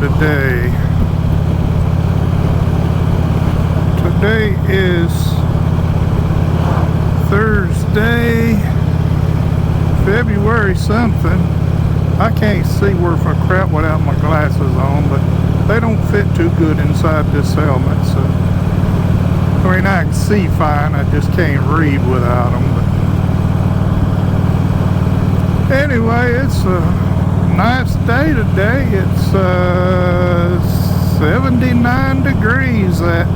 today? Today is Thursday, February something. I can't see worth a crap without my glasses on, but they don't fit too good inside this helmet, so I mean, I can see fine, I just can't read without them. But anyway, it's a nice day today. It's 79 degrees at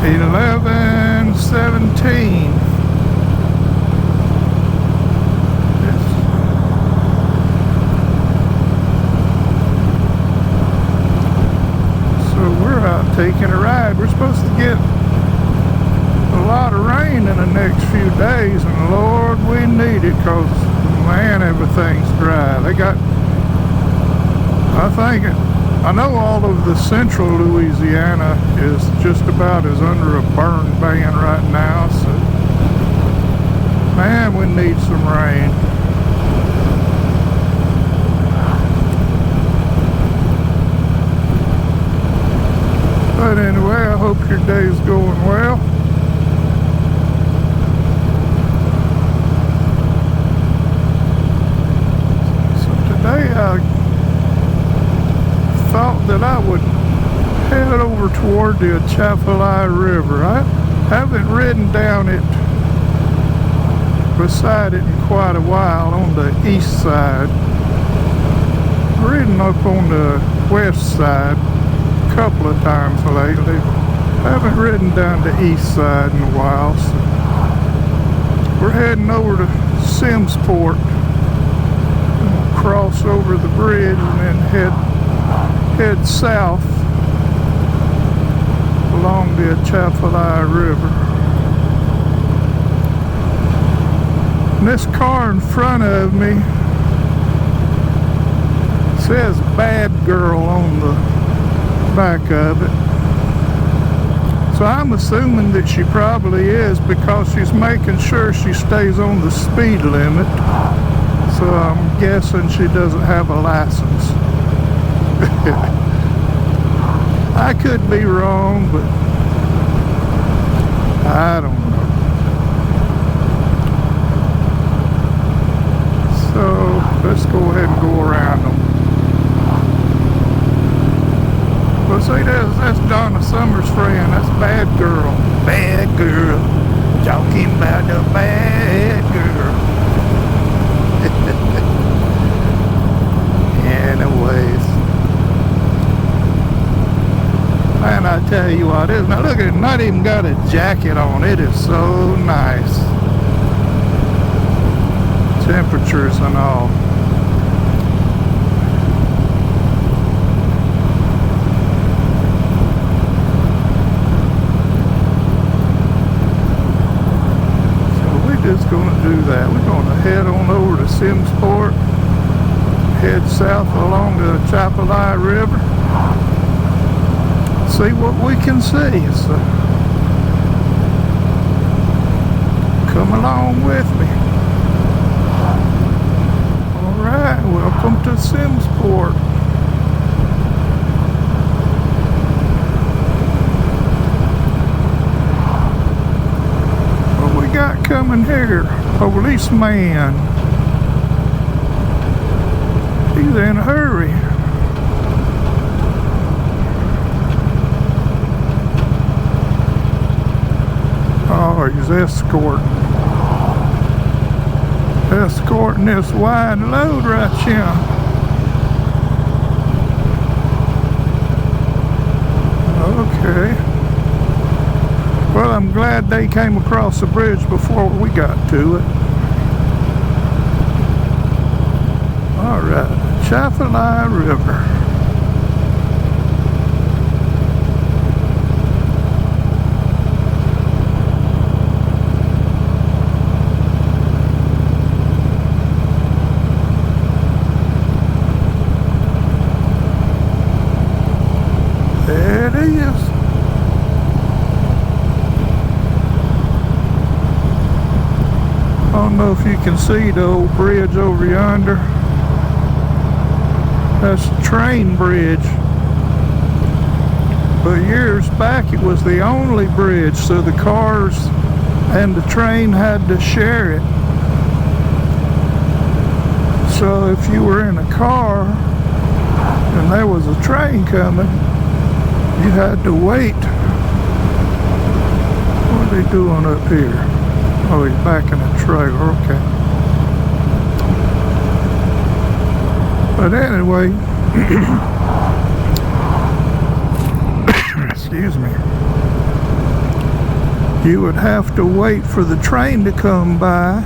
11:17. So we're out taking a ride. We're supposed to get a lot of rain in the next few days, and Lord, we need it, because man, everything's dry. They got, I know all of the central Louisiana is just about as under a burn ban right now, so man, we need some rain. But anyway, I hope your day's going well. Today I thought that I would head over toward the Atchafalaya River. I haven't ridden down it beside it in quite a while on the east side. I'm ridden up on the west side a couple of times lately. I haven't ridden down the east side in a while, so we're heading over to Simsport. Cross over the bridge and then head south along the Atchafalaya River. And this car in front of me says "bad girl" on the back of it, so I'm assuming that she probably is, because she's making sure she stays on the speed limit. So I'm guessing she doesn't have a license. I could be wrong, but I don't know. So let's go ahead and go around them. Well, see, that's Donna Summer's friend. That's Bad Girl. Bad girl. Talking about the bad girl. Anyways, man, I tell you what, it's not, look at it, not even got a jacket on. It is so nice. Temperatures and all. So we're just gonna do that. We're gonna head on over to Simsport, head south along the Atchafalaya River, see what we can see. So come along with me. Alright, welcome to Simsport. What we got coming here? Policeman. He's in a hurry. Oh, he's escorting this wide load right here. Okay. Well, I'm glad they came across the bridge before we got to it. All right. Atchafalaya River. There it is. I don't know if you can see the old bridge over yonder. That's a train bridge. But years back it was the only bridge, so the cars and the train had to share it. So if you were in a car and there was a train coming, you had to wait. What are they doing up here? Oh, he's backing a trailer, okay. But anyway, excuse me, you would have to wait for the train to come by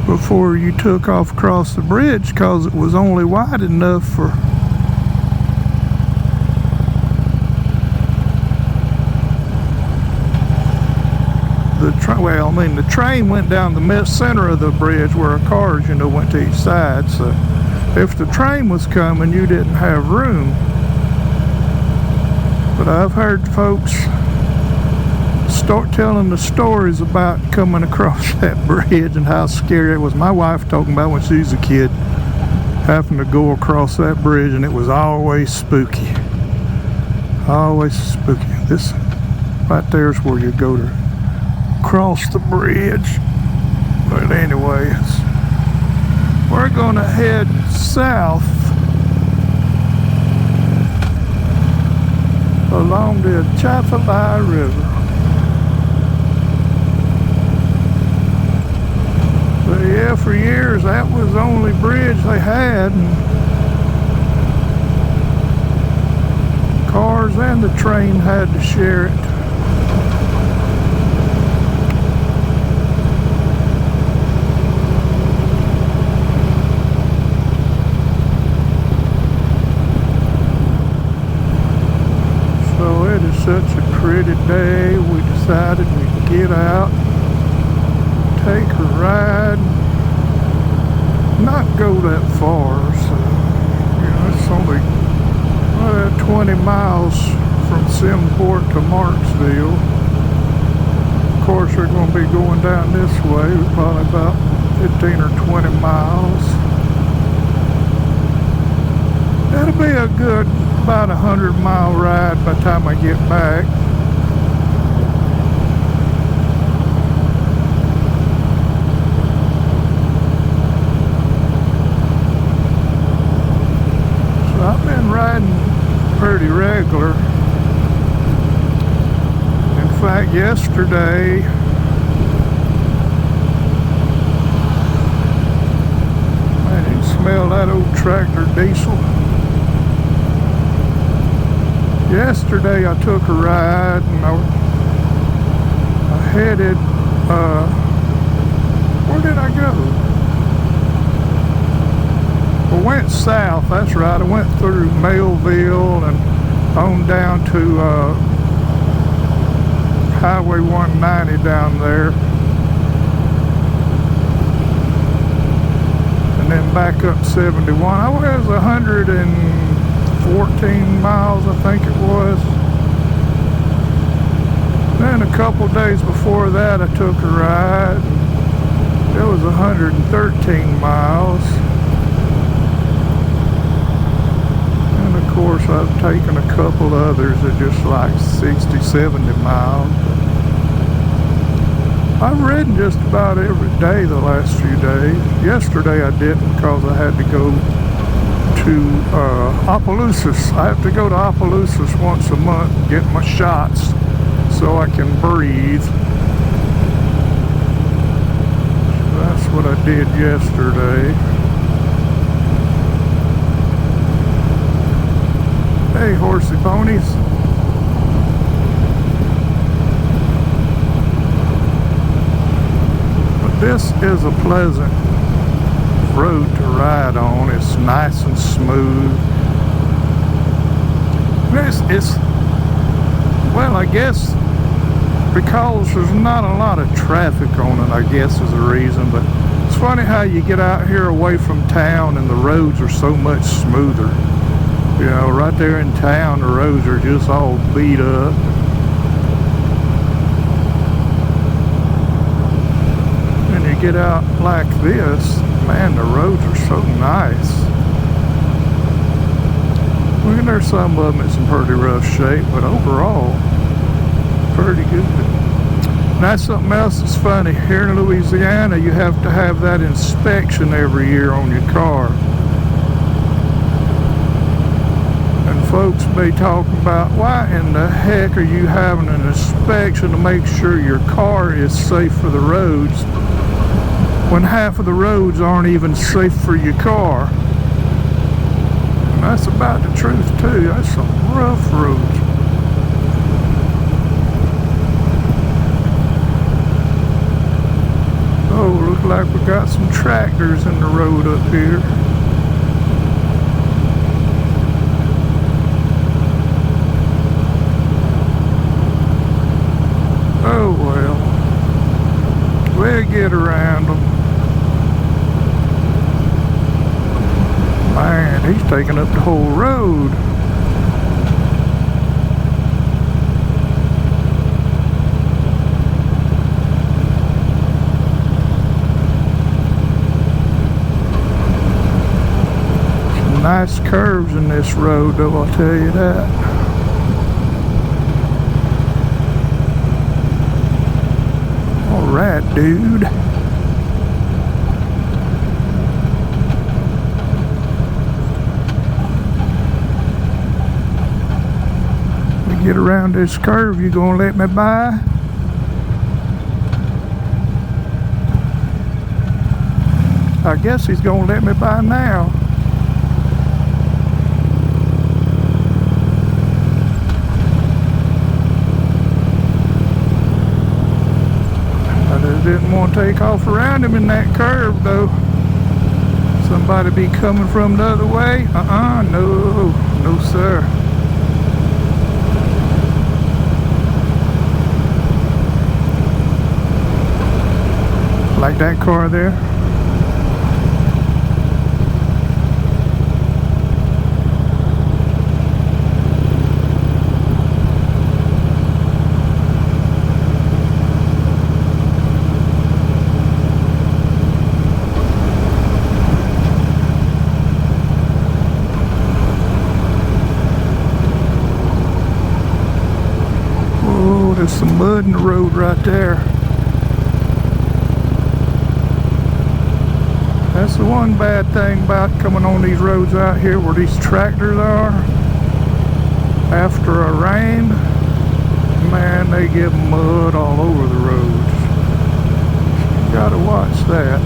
before you took off across the bridge, because it was only wide enough for the train went down the center of the bridge where cars, went to each side. So if the train was coming, you didn't have room. But I've heard folks start telling the stories about coming across that bridge and how scary it was. My wife talking about when she was a kid having to go across that bridge, and it was always spooky. Always spooky. This right there is where you go to cross the bridge. But anyways, we're gonna head south along the Atchafalaya River. But yeah, for years that was the only bridge they had, and cars and the train had to share it. Such a pretty day, we decided we'd get out, take a ride, not go that far. So, it's only 20 miles from Simport to Marksville. Of course, we're going to be going down this way, probably about 15 or 20 miles. That'll be a good about 100-mile ride by the time I get back. So I've been riding pretty regular. In fact, yesterday I didn't smell that old tractor diesel. Yesterday I took a ride and I headed, where did I go? I went south, that's right. I went through Melville and on down to Highway 190 down there. And then back up 71. I was 114 miles, I think it was. Then a couple days before that I took a ride. It was 113 miles. And of course I've taken a couple others at just like 60, 70 miles. I've ridden just about every day the last few days. Yesterday I didn't because I had to go to Opelousas. I have to go to Opelousas once a month and get my shots so I can breathe. So that's what I did yesterday. Hey, horsey ponies. But this is a pleasant road to ride on. It's nice and smooth. It's well, I guess because there's not a lot of traffic on it, I guess is the reason. But it's funny how you get out here away from town and the roads are so much smoother. You know, right there in town the roads are just all beat up. And you get out like this, Man, the roads are so nice. Well, there's some of them in some pretty rough shape, but overall, pretty good. And that's something else that's funny. Here in Louisiana, you have to have that inspection every year on your car. And folks may talk about, why in the heck are you having an inspection to make sure your car is safe for the roads when half of the roads aren't even safe for your car? And that's about the truth too. That's some rough roads. Oh, looks like we got some tractors in the road up here. Oh well, we'll get around them. Man, he's taking up the whole road. Some nice curves in this road, though, I'll tell you that. Alright, dude. We get around this curve, you gonna let me by? I guess he's gonna let me by now. Didn't want to take off around him in that curve though. Somebody be coming from the other way? No sir. Like that car there? There's some mud in the road right there. That's the one bad thing about coming on these roads out here where these tractors are. After a rain, man, they get mud all over the roads. You gotta watch that.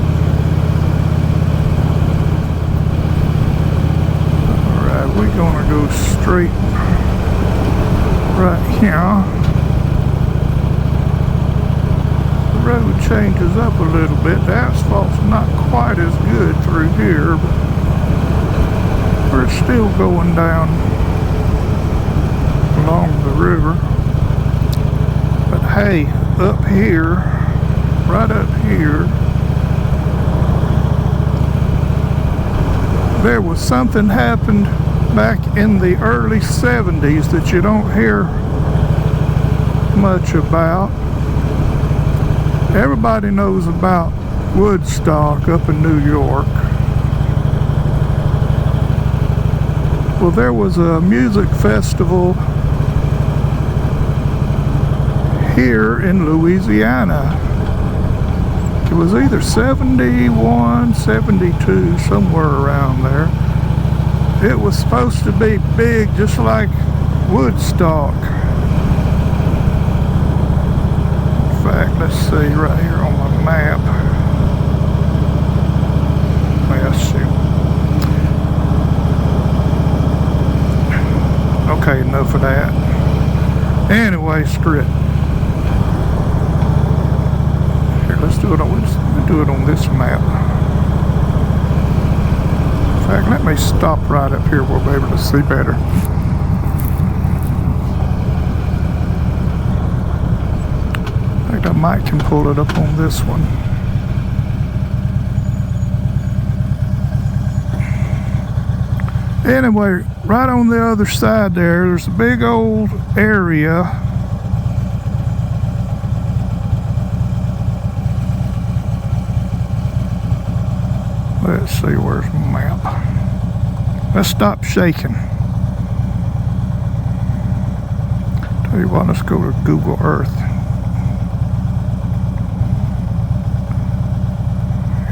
Alright, we're gonna go straight right here. Road changes up a little bit. The asphalt's not quite as good through here, but we're still going down along the river. But hey, up here, right up here, there was something happened back in the early 70s that you don't hear much about. Everybody knows about Woodstock up in New York. Well, there was a music festival here in Louisiana. It was either 71, 72, somewhere around there. It was supposed to be big, just like Woodstock. In fact, let's see right here on my map. Let's see. Okay, enough of that. Anyway, screw it. Here, let's do it on this map. In fact, let me stop right up here. We'll be able to see better. I might can pull it up on this one. Anyway, right on the other side there's a big old area. Let's see, where's my map? Let's stop shaking. Tell you what, let's go to Google Earth.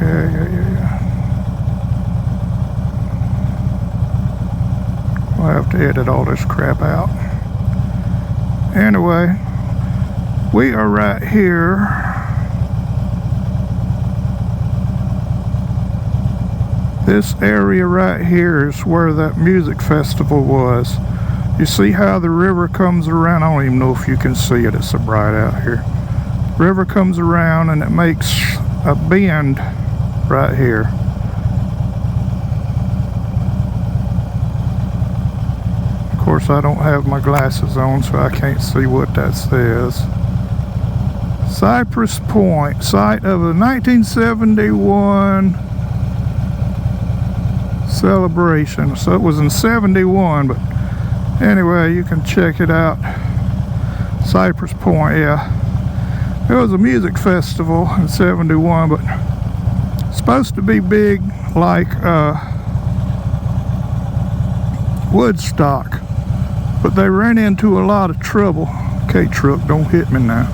Yeah. I'll have to edit all this crap out. Anyway, we are right here. This area right here is where that music festival was. You see how the river comes around? I don't even know if you can see it, it's so bright out here. River comes around and it makes a bend right here. Of course, I don't have my glasses on, so I can't see what that says. Cypress Point, site of a 1971 celebration. So it was in 71, but anyway, you can check it out. Cypress Point, yeah. It was a music festival in 71, but supposed to be big like Woodstock, but they ran into a lot of trouble. Okay, truck, don't hit me now.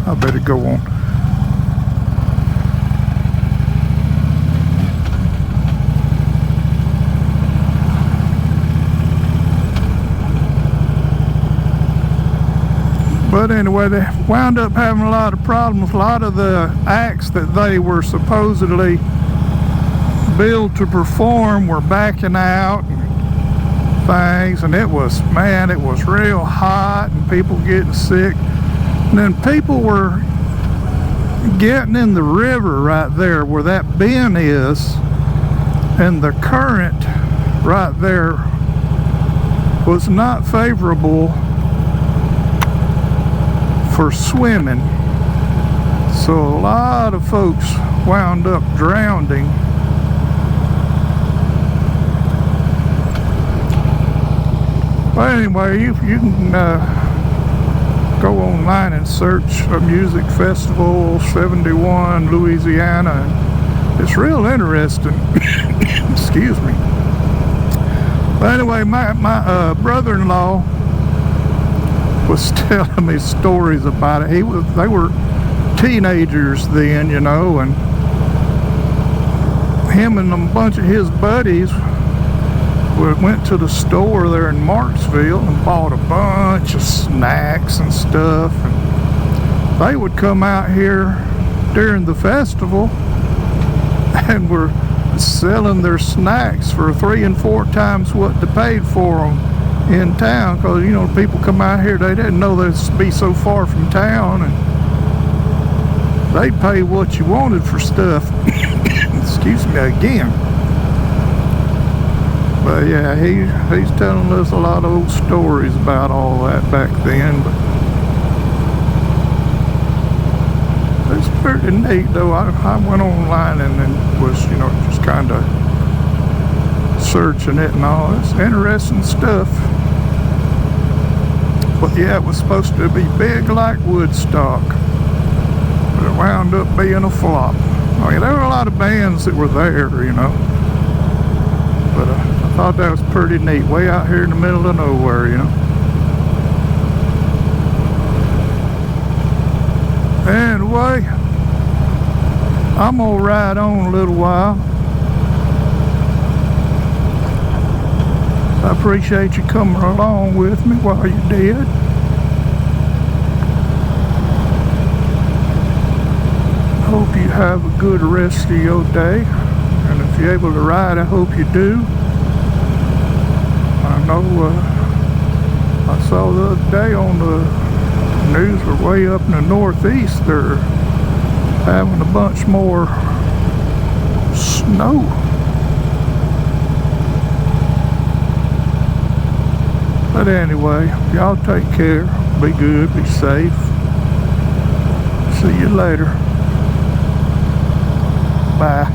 I better go on. But anyway, they wound up having a lot of problems. A lot of the acts that they were supposedly billed to perform were backing out and things, and it was real hot and people getting sick. And then people were getting in the river right there where that bend is, and the current right there was not favorable for swimming, so a lot of folks wound up drowning. But anyway, you can go online and search a music festival 71 Louisiana, and it's real interesting. Excuse me. But anyway, my brother-in-law was telling me stories about it. They were teenagers then, you know, and him and a bunch of his buddies went to the store there in Marksville and bought a bunch of snacks and stuff, and they would come out here during the festival and were selling their snacks for 3 and 4 times what they paid for them in town, because you know, people come out here, they didn't know they'd be so far from town, and they'd pay what you wanted for stuff. Excuse me again. But yeah, he's telling us a lot of old stories about all that back then. But it's pretty neat though. I went online and was, you know, just kind of searching it and all. It's interesting stuff. But yeah, it was supposed to be big like Woodstock, but it wound up being a flop. I mean, there were a lot of bands that were there, you know, but I thought that was pretty neat, way out here in the middle of nowhere, you know. Anyway, I'm gonna ride on a little while. I appreciate you coming along with me while you did. Hope you have a good rest of your day, and if you're able to ride, I hope you do. I know I saw the other day on the news, we're way up in the northeast, they're having a bunch more snow. But anyway, y'all take care, be good, be safe. See you later. Bye.